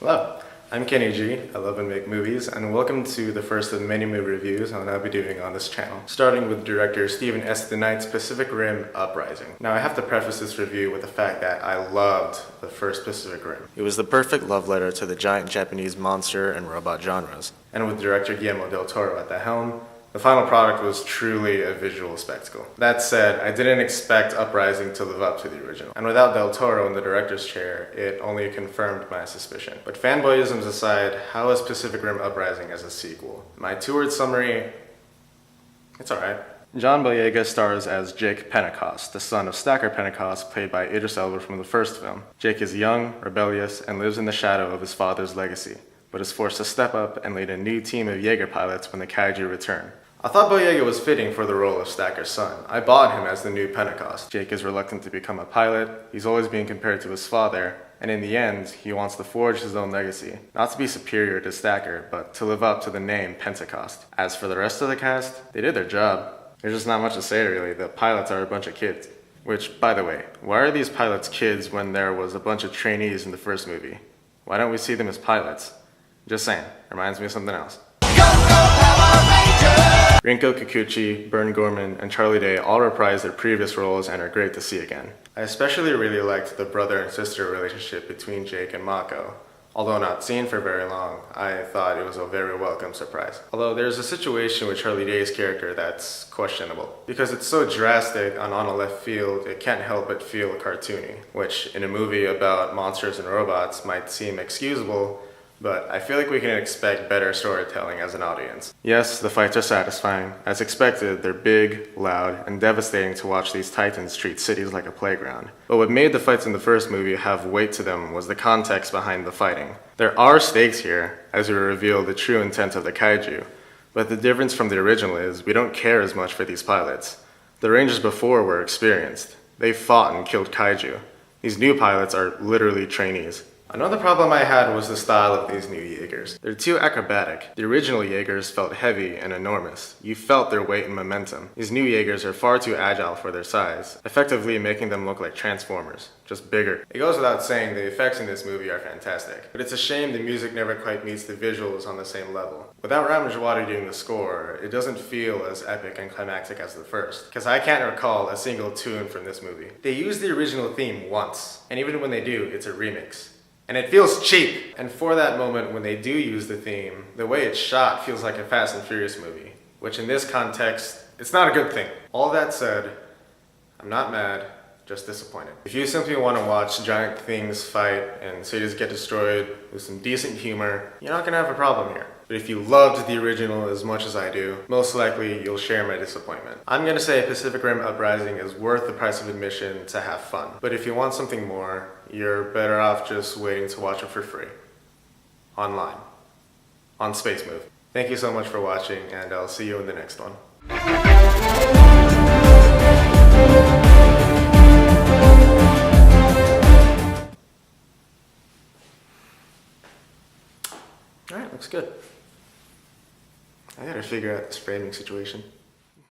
Hello, I'm Kenny G. I love and make movies, and welcome to the first of many movie reviews I'll now be doing on this channel, starting with director Steven S. DeKnight's Pacific Rim Uprising. Now, I have to preface this review with the fact that I loved the first Pacific Rim. It was the perfect love letter to the giant Japanese monster and robot genres. And with director Guillermo del Toro at the helm, the final product was truly a visual spectacle. That said, I didn't expect Uprising to live up to the original. And without del Toro in the director's chair, it only confirmed my suspicion. But fanboyisms aside, how is Pacific Rim Uprising as a sequel? My two-word summary, it's alright. John Boyega stars as Jake Pentecost, the son of Stacker Pentecost, played by Idris Elba from the first film. Jake is young, rebellious, and lives in the shadow of his father's legacy, but is forced to step up and lead a new team of Jaeger pilots when the kaiju return. I thought Boyega was fitting for the role of Stacker's son. I bought him as the new Pentecost. Jake is reluctant to become a pilot, he's always being compared to his father, and in the end, he wants to forge his own legacy. Not to be superior to Stacker, but to live up to the name Pentecost. As for the rest of the cast, they did their job. There's just not much to say really. The pilots are a bunch of kids. Which, by the way, why are these pilots kids when there was a bunch of trainees in the first movie? Why don't we see them as pilots? Just saying, reminds me of something else. Rinko Kikuchi, Bern Gorman, and Charlie Day all reprised their previous roles and are great to see again. I especially really liked the brother and sister relationship between Jake and Mako. Although not seen for very long, I thought it was a very welcome surprise. Although there's a situation with Charlie Day's character that's questionable. Because it's so drastic and on a left field, it can't help but feel cartoony, which in a movie about monsters and robots might seem excusable, but I feel like we can expect better storytelling as an audience. Yes, the fights are satisfying. As expected, they're big, loud, and devastating to watch these titans treat cities like a playground. But what made the fights in the first movie have weight to them was the context behind the fighting. There are stakes here, as we reveal the true intent of the kaiju, but the difference from the original is we don't care as much for these pilots. The Rangers before were experienced. They fought and killed kaiju. These new pilots are literally trainees. Another problem I had was the style of these new Jaegers. They're too acrobatic. The original Jaegers felt heavy and enormous. You felt their weight and momentum. These new Jaegers are far too agile for their size, effectively making them look like Transformers, just bigger. It goes without saying the effects in this movie are fantastic, but it's a shame the music never quite meets the visuals on the same level. Without Ram Jawadi doing the score, it doesn't feel as epic and climactic as the first, because I can't recall a single tune from this movie. They use the original theme once, and even when they do, it's a remix. And it feels cheap. And for that moment when they do use the theme, the way it's shot feels like a Fast and Furious movie, which in this context, it's not a good thing. All that said, I'm not mad, just disappointed. If you simply want to watch giant things fight and cities get destroyed with some decent humor, you're not gonna have a problem here. But if you loved the original as much as I do, most likely you'll share my disappointment. I'm gonna say Pacific Rim Uprising is worth the price of admission to have fun. But if you want something more, you're better off just waiting to watch it for free. Online. On Space Move. Thank you so much for watching, and I'll see you in the next one. Alright, looks good. I gotta figure out this framing situation.